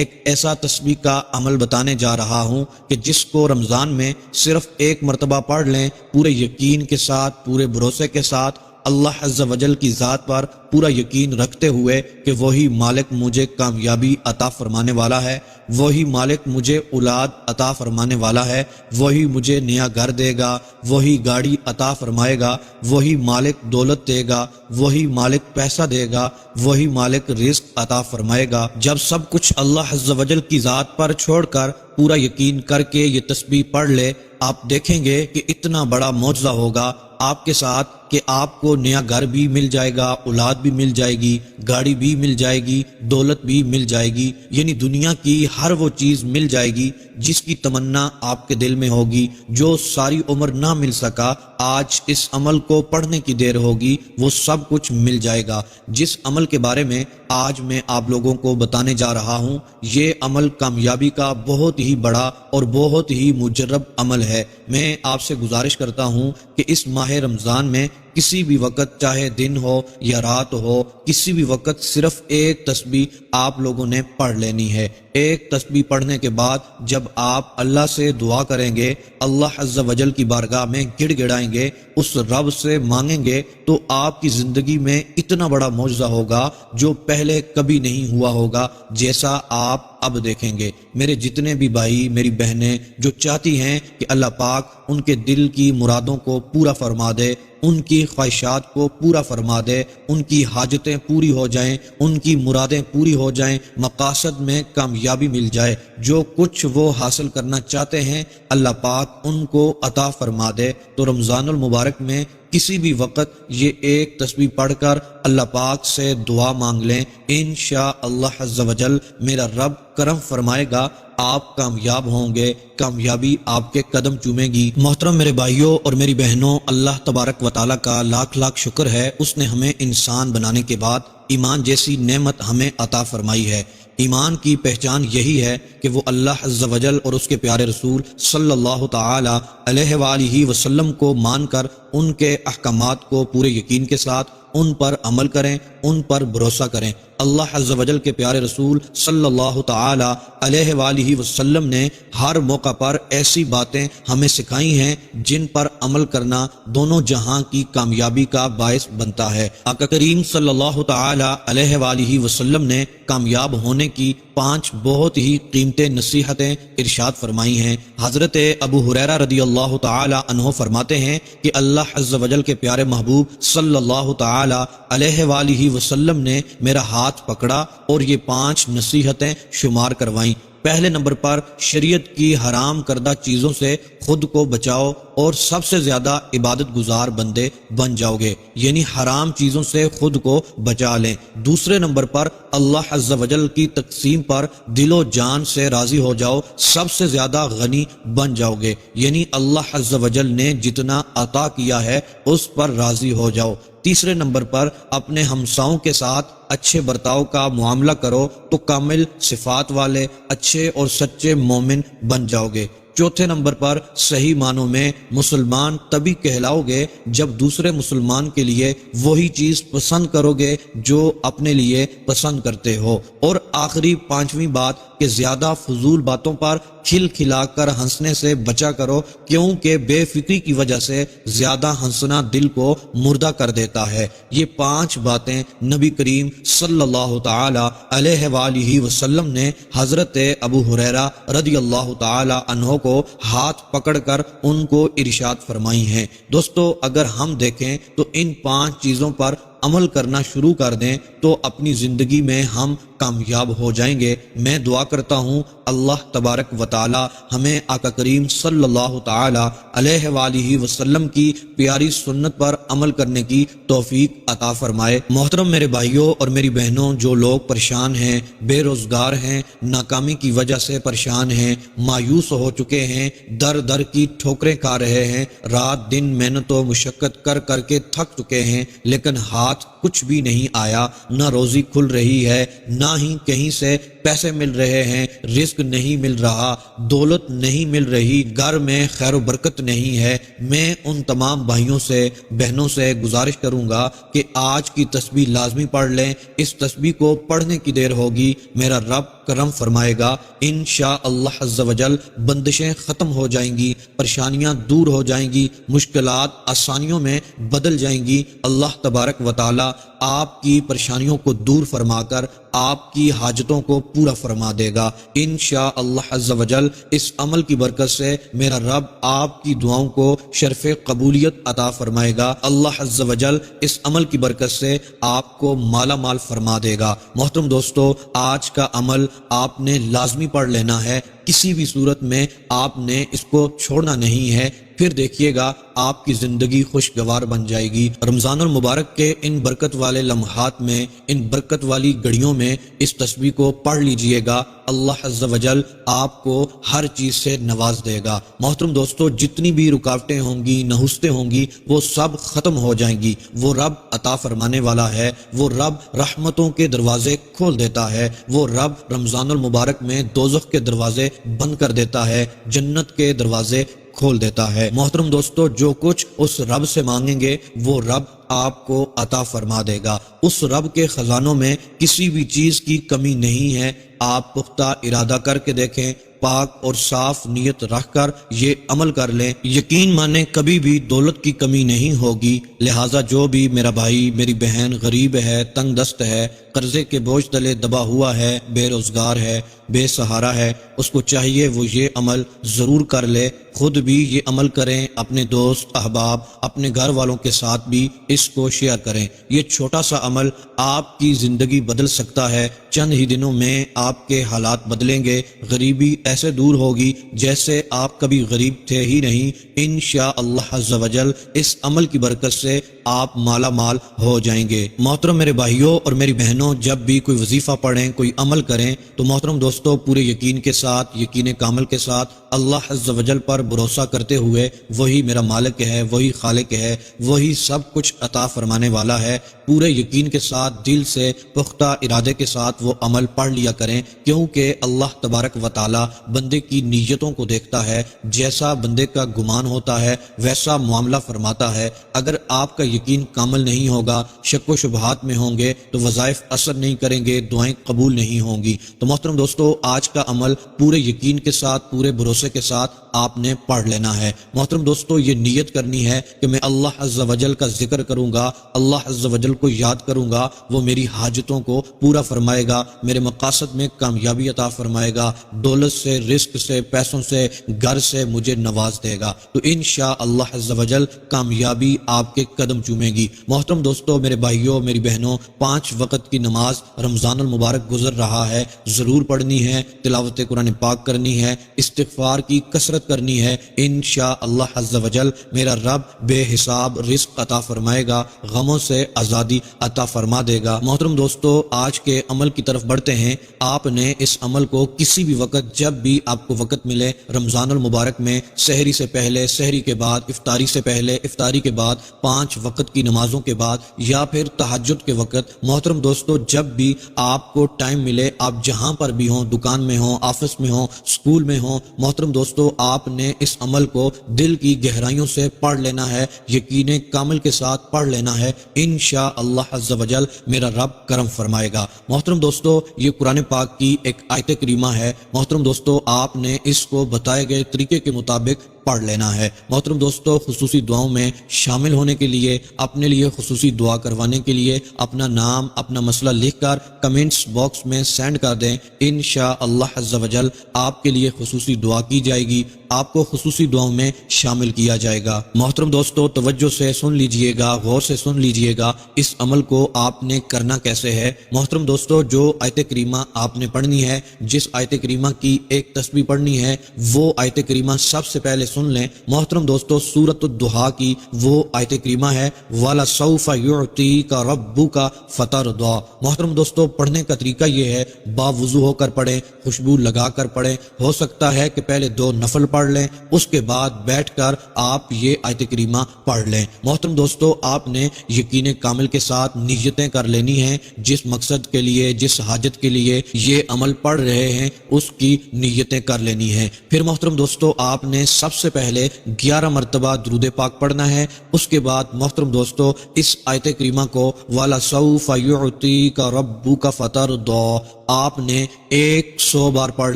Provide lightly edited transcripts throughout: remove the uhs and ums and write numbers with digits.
ایک ایسا تسبیح کا عمل بتانے جا رہا ہوں کہ جس کو رمضان میں صرف ایک مرتبہ پڑھ لیں، پورے یقین کے ساتھ، پورے بھروسے کے ساتھ، اللہ عز و جل کی ذات پر پورا یقین رکھتے ہوئے کہ وہی مالک مجھے کامیابی عطا فرمانے والا ہے، وہی مالک مجھے اولاد عطا فرمانے والا ہے، وہی مجھے نیا گھر دے گا، وہی گاڑی عطا فرمائے گا، وہی مالک دولت دے گا، وہی مالک پیسہ دے گا، وہی مالک رزق عطا فرمائے گا۔ جب سب کچھ اللہ عز و جل کی ذات پر چھوڑ کر پورا یقین کر کے یہ تسبیح پڑھ لے، آپ دیکھیں گے کہ اتنا بڑا معجزہ ہوگا آپ کے ساتھ کہ آپ کو نیا گھر بھی مل جائے گا، اولاد بھی مل جائے گی، گاڑی بھی مل جائے گی، دولت بھی مل جائے گی، یعنی دنیا کی ہر وہ چیز مل جائے گی جس کی تمنا آپ کے دل میں ہوگی، جو ساری عمر نہ مل سکا، آج اس عمل کو پڑھنے کی دیر ہوگی، وہ سب کچھ مل جائے گا۔ جس عمل کے بارے میں آج میں آپ لوگوں کو بتانے جا رہا ہوں، یہ عمل کامیابی کا بہت ہی بڑا اور بہت ہی مجرب عمل ہے۔ میں آپ سے گزارش کرتا ہوں کہ اس ماہ رمضان میں کسی بھی وقت، چاہے دن ہو یا رات ہو، کسی بھی وقت صرف ایک تسبیح آپ لوگوں نے پڑھ لینی ہے۔ ایک تسبیح پڑھنے کے بعد جب آپ اللہ سے دعا کریں گے، اللہ عز و جل کی بارگاہ میں گڑ گڑائیں گے، اس رب سے مانگیں گے، تو آپ کی زندگی میں اتنا بڑا معجزہ ہوگا جو پہلے کبھی نہیں ہوا ہوگا، جیسا آپ اب دیکھیں گے۔ میرے جتنے بھی بھائی، میری بہنیں جو چاہتی ہیں کہ اللہ پاک ان کے دل کی مرادوں کو پورا فرما دے، ان کی خواہشات کو پورا فرما دے، ان کی حاجتیں پوری ہو جائیں، ان کی مرادیں پوری ہو جائیں، مقاصد میں کامیابی مل جائے، جو کچھ وہ حاصل کرنا چاہتے ہیں اللہ پاک ان کو عطا فرما دے، تو رمضان المبارک میں کسی بھی وقت یہ ایک تسبیح پڑھ کر اللہ پاک سے دعا مانگ لیں، انشاءاللہ عز و جل میرا رب کرم فرمائے گا، آپ کامیاب ہوں گے، کامیابی آپ کے قدم چومے گی۔ محترم میرے بھائیوں اور میری بہنوں، اللہ تبارک و تعالیٰ کا لاکھ لاکھ شکر ہے، اس نے ہمیں انسان بنانے کے بعد ایمان جیسی نعمت ہمیں عطا فرمائی ہے۔ ایمان کی پہچان یہی ہے کہ وہ اللہ عز و جل اور اس کے پیارے رسول صلی اللہ تعالی علیہ وآلہ وسلم کو مان کر ان کے احکامات کو پورے یقین کے ساتھ ان پر عمل کریں، ان پر بھروسہ کریں۔ اللہ عز و جل کے پیارے رسول صلی اللہ تعالی علیہ وآلہ وسلم نے ہر موقع پر ایسی باتیں ہمیں سکھائی ہیں جن پر عمل کرنا دونوں جہاں کی کامیابی کا باعث بنتا ہے۔ آقا کریم صلی اللہ تعالی علیہ وآلہ وسلم نے کامیاب ہونے کی 5 بہت ہی قیمتی نصیحتیں ارشاد فرمائی ہیں۔ حضرت ابو ہریرہ رضی اللہ تعالی عنہ فرماتے ہیں کہ اللہ عز و جل کے پیارے محبوب صلی اللہ تعالی علیہ وآلہ وسلم نے میرا ہاتھ پکڑا اور یہ 5 نصیحتیں شمار کروائیں۔ پہلے نمبر پر شریعت کی حرام کردہ چیزوں سے خود کو بچاؤ اور سب سے زیادہ عبادت گزار بندے بن جاؤ گے، یعنی حرام چیزوں سے خود کو بچا لیں۔ دوسرے نمبر پر اللہ عز و جل کی تقسیم پر دل و جان سے راضی ہو جاؤ، سب سے زیادہ غنی بن جاؤ گے، یعنی اللہ عز و جل نے جتنا عطا کیا ہے اس پر راضی ہو جاؤ۔ تیسرے نمبر پر اپنے ہمساؤں کے ساتھ اچھے برتاؤ کا معاملہ کرو تو کامل صفات والے اچھے اور سچے مومن بن جاؤ گے۔ چوتھے نمبر پر صحیح معنوں میں مسلمان تبھی کہلاؤ گے جب دوسرے مسلمان کے لیے وہی چیز پسند کرو گے جو اپنے لیے پسند کرتے ہو۔ اور آخری 5ویں بات کہ زیادہ فضول باتوں پر کھل کھلا کر ہنسنے سے بچا کرو، کیونکہ بے فکری کی وجہ سے زیادہ ہنسنا دل کو مردہ کر دیتا ہے۔ یہ 5 باتیں نبی کریم صلی اللہ تعالی علیہ وآلہ وسلم نے حضرت ابو ہریرہ رضی اللہ تعالی عنہ کو ہاتھ پکڑ کر ان کو ارشاد فرمائی ہیں۔ دوستو، اگر ہم دیکھیں تو ان 5 چیزوں پر عمل کرنا شروع کر دیں تو اپنی زندگی میں ہم کامیاب ہو جائیں گے۔ میں دعا کرتا ہوں اللہ تبارک و تعالی ہمیں آقا کریم صلی اللہ تعالی علیہ وآلہ وسلم کی پیاری سنت پر عمل کرنے کی توفیق عطا فرمائے۔ محترم میرے بھائیوں اور میری بہنوں، جو لوگ پریشان ہیں، بے روزگار ہیں، ناکامی کی وجہ سے پریشان ہیں، مایوس ہو چکے ہیں، در در کی ٹھوکریں کھا رہے ہیں، رات دن محنت و مشقت کر کر کے تھک چکے ہیں، لیکن ہاتھ کچھ بھی نہیں آیا، نہ روزی کھل رہی ہے، نہ ہی کہیں سے پیسے مل رہے ہیں، رزق نہیں مل رہا، دولت نہیں مل رہی، گھر میں خیر و برکت نہیں ہے، میں ان تمام بھائیوں سے بہنوں سے گزارش کروں گا کہ آج کی تسبیح لازمی پڑھ لیں۔ اس تسبیح کو پڑھنے کی دیر ہوگی، میرا رب کرم فرمائے گا، انشاءاللہ عز و جل بندشیں ختم ہو جائیں گی، پریشانیاں دور ہو جائیں گی، مشکلات آسانیوں میں بدل جائیں گی۔ اللہ تبارک و تعالی آپ کی پریشانیوں کو دور فرما کر آپ کی حاجتوں کو پورا فرما دے گا انشاءاللہ عز و جل۔ اس عمل کی برکت سے میرا رب آپ کی دعاؤں کو شرف قبولیت عطا فرمائے گا۔ اللہ عز و جل اس عمل کی برکت سے آپ کو مالا مال فرما دے گا۔ محترم دوستو، آج کا عمل آپ نے لازمی پڑھ لینا ہے، کسی بھی صورت میں آپ نے اس کو چھوڑنا نہیں ہے، پھر دیکھیے گا آپ کی زندگی خوشگوار بن جائے گی۔ رمضان المبارک کے ان برکت والے لمحات میں، ان برکت والی گھڑیوں میں اس تسبیح کو پڑھ لیجئے گا، اللہ عز و جل آپ کو ہر چیز سے نواز دے گا۔ محترم دوستو، جتنی بھی رکاوٹیں ہوں گی، نحوستیں ہوں گی، وہ سب ختم ہو جائیں گی۔ وہ رب عطا فرمانے والا ہے، وہ رب رحمتوں کے دروازے کھول دیتا ہے، وہ رب رمضان المبارک میں دوزخ کے دروازے بند کر دیتا ہے، جنت کے دروازے کھول دیتا ہے۔ محترم دوستو، جو کچھ اس رب سے مانگیں گے وہ رب آپ کو عطا فرما دے گا۔ اس رب کے خزانوں میں کسی بھی چیز کی کمی نہیں ہے۔ آپ پختہ ارادہ کر کے دیکھیں، پاک اور صاف نیت رکھ کر یہ عمل کر لیں، یقین مانیں کبھی بھی دولت کی کمی نہیں ہوگی۔ لہٰذا جو بھی میرا بھائی میری بہن غریب ہے، تنگ دست ہے، قرضے کے بوجھ تلے دبا ہوا ہے، بے روزگار ہے، بے سہارا ہے، اس کو چاہیے وہ یہ عمل ضرور کر لے، خود بھی یہ عمل کریں، اپنے دوست احباب اپنے گھر والوں کے ساتھ بھی اس کو شیئر کریں۔ یہ چھوٹا سا عمل آپ کی زندگی بدل سکتا ہے۔ چند ہی دنوں میں آپ کے حالات بدلیں گے، غریبی ایسے دور ہوگی جیسے آپ کبھی غریب تھے ہی نہیں۔ انشاءاللہ عز و جل اس عمل کی برکت سے آپ مالا مال ہو جائیں گے۔ محترم میرے بھائیوں اور میری بہنوں، جب بھی کوئی وظیفہ پڑھیں، کوئی عمل کریں تو محترم دوستو پورے یقین کے ساتھ، یقین کامل کے ساتھ اللہ عز و جل پر بھروسہ کرتے ہوئے، وہی میرا مالک ہے، وہی خالق ہے، وہی سب کچھ عطا فرمانے والا ہے، پورے یقین کے ساتھ دل سے پختہ ارادے کے ساتھ وہ عمل پڑھ لیا کریں، کیونکہ اللہ تبارک و تعالی بندے کی نیتوں کو دیکھتا ہے، جیسا بندے کا گمان ہوتا ہے ویسا معاملہ فرماتا ہے۔ اگر آپ کا یقین کامل نہیں ہوگا، شک و شبہات میں ہوں گے تو وظائف اثر نہیں کریں گے، دعائیں قبول نہیں ہوں گی۔ تو محترم دوستو، آج کا عمل پورے یقین کے ساتھ، پورے بھروسے کے ساتھ آپ نے پڑھ لینا ہے۔ محترم دوستو، یہ نیت کرنی ہے کہ میں اللہ عز و جل کا ذکر کروں گا، اللہ عز و جل کو یاد کروں گا، وہ میری حاجتوں کو پورا فرمائے گا، میرے مقاصد میں کامیابی عطا فرمائے گا، دولت سے، رزق سے، پیسوں سے، گھر سے مجھے نواز دے گا، تو انشاءاللہ عز و جل کامیابی آپ کے قدم چومے گی۔ محترم دوستو، میرے بھائیوں میری بہنوں، 5 وقت کی نماز رمضان المبارک گزر رہا ہے، ضرور پڑھنی ہے، تلاوت قرآن پاک کرنی ہے، استغفار کی کثرت کرنی ہے، انشاءاللہ عز و جل میرا رب بے حساب رزق عطا فرمائے گا، غموں سے آزادی عطا فرما دے گا۔ محترم دوستو، آج کے عمل کی طرف بڑھتے ہیں۔ آپ نے اس عمل کو کسی بھی وقت، جب بھی آپ کو وقت ملے، رمضان المبارک میں سحری سے پہلے، سحری کے بعد، افطاری سے پہلے، افطاری کے بعد، 5 وقت کی نمازوں کے بعد، یا پھر تہجد کے وقت، محترم دوستو جب بھی آپ کو ٹائم ملے، آپ جہاں پر بھی ہوں، دکان میں ہوں، آفس میں ہوں، سکول میں ہوں، محترم دوستو آپ نے اس عمل کو دل کی گہرائیوں سے پڑھ لینا ہے، یقین کامل کے ساتھ پڑھ لینا ہے، انشاءاللہ عز و جل میرا رب کرم فرمائے گا۔ محترم دوستو، یہ قرآن پاک کی ایک آیت کریمہ ہے۔ محترم دوستو، آپ نے اس کو بتائے گئے طریقے کے مطابق پڑھ لینا ہے۔ محترم دوستو، خصوصی دعاؤں میں شامل ہونے کے لیے، اپنے لیے خصوصی دعا کروانے کے لیے اپنا نام، اپنا مسئلہ لکھ کر کمنٹس باکس میں سینڈ کر دیں، انشاءاللہ عز و جل آپ کے لیے خصوصی دعا کی جائے گی، آپ کو خصوصی دعاؤں میں شامل کیا جائے گا۔ محترم دوستو، توجہ سے سن لیجئے گا، غور سے سن لیجئے گا، اس عمل کو آپ نے کرنا کیسے ہے۔ محترم دوستو، جو آیت کریمہ آپ نے پڑھنی ہے، جس آیت کریمہ کی ایک تسبیح پڑھنی ہے، وہ آیت کریمہ سب سے پہلے سن لیں۔ محترم دوستو، سورۃ الضحیٰ کی وہ آیت کریمہ ہے، وَلَسَوْفَ يُعْطِيكَ رَبُّكَ فَتَرْضَىٰ۔ محترم دوستو، پڑھنے کا طریقہ یہ ہے، باوضو ہو کر پڑھیں، خوشبو لگا کر پڑھیں، ہو سکتا ہے کہ پہلے 2 نفل پڑھ پڑھ لیں، اس کے بعد بیٹھ کر آپ یہ آیت کریمہ پڑھ لیں۔ محترم دوستو، آپ نے یقین کامل کے ساتھ نیتیں کر لینی ہیں، جس مقصد کے لیے، جس حاجت کے لیے یہ عمل پڑھ رہے ہیں اس کی نیتیں کر لینی ہیں۔ پھر محترم دوستو، آپ نے سب سے پہلے 11 مرتبہ درود پاک پڑھنا ہے۔ اس کے بعد محترم دوستو، اس آیت کریمہ کو وَلَسَوْفَ يُعْطِيكَ رَبُّكَ فَتَرْضَىٰ آپ نے 100 بار پڑھ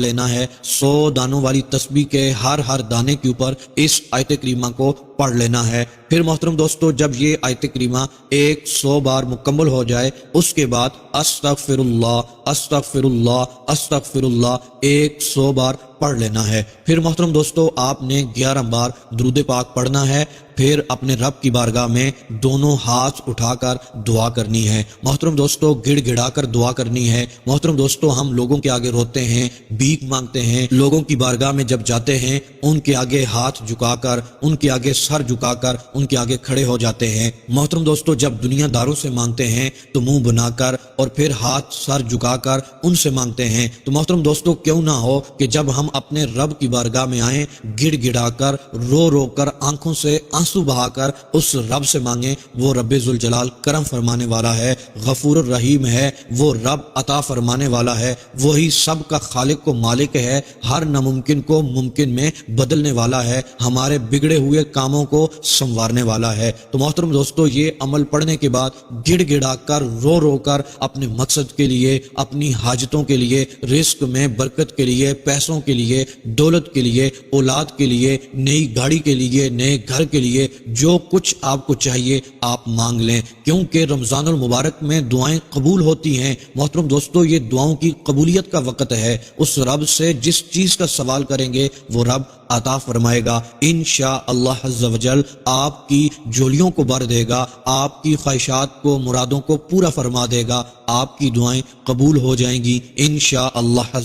لینا ہے۔ 100 دانوں والی تسبیح کے ہر دانے کے اوپر اس آیت کریمہ کو پڑھ لینا ہے۔ پھر محترم دوستو، جب یہ آیت کریمہ 100 بار مکمل ہو جائے اس کے بعد استغفر اللہ استغفر اللہ استغفر اللہ 100 بار پڑھ لینا ہے۔ پھر محترم دوستو، آپ نے 11 بار درود پاک پڑھنا ہے۔ پھر اپنے رب کی بارگاہ میں دونوں ہاتھ اٹھا کر دعا کرنی ہے۔ محترم دوستو، گڑ گڑا کر دعا کرنی ہے۔ محترم دوستو، ہم لوگوں کے آگے روتے ہیں، بھیک مانگتے ہیں، لوگوں کی بارگاہ میں جب جاتے ہیں ان کے آگے ہاتھ جھکا کر، ان کے آگے سر جھکا کر، ان کے آگے کھڑے ہو جاتے ہیں۔ محترم دوستو، جب دنیا داروں سے مانگتے ہیں تو منہ بنا کر اور پھر ہاتھ سر جھکا کر ان سے مانگتے ہیں۔ تو محترم دوستو، کیوں نہ ہو کہ جب ہم اپنے رب کی بارگاہ میں آئیں، گڑ گڑا کر، رو کر، آنکھوں سے آنسو بہا کر اس رب سے مانگیں۔ وہ رب ذوالجلال کرم فرمانے والا ہے، غفور الرحیم ہے، وہ رب عطا فرمانے والا ہے، وہی سب کا خالق و مالک ہے، ہر ناممکن کو ممکن میں بدلنے والا ہے، ہمارے بگڑے ہوئے کاموں کو سنوارنے والا ہے۔ تو محترم دوستو، یہ عمل پڑھنے کے بعد گڑ گڑا کر، رو کر اپنے مقصد کے لیے، اپنی حاجتوں کے لیے، رزق میں برکت کے لیے، پیسوں کے لیے، دولت کے لیے، اولاد کے لیے، نئی گاڑی کے لیے، نئے گھر کے لیے، جو کچھ آپ کو چاہیے آپ مانگ لیں، کیونکہ رمضان المبارک میں دعائیں قبول ہوتی ہیں۔ محترم دوستو، یہ دعاؤں کی قبولیت کا وقت ہے۔ اس رب سے جس چیز کا سوال کریں گے وہ رب عطا فرمائے گا انشاءاللہ عز و جل، آپ کی جھولیوں کو بھر دے گا، آپ کی خواہشات کو، مرادوں کو پورا فرما دے گا، آپ کی دعائیں قبول ہو جائیں گی انشاءاللہ عز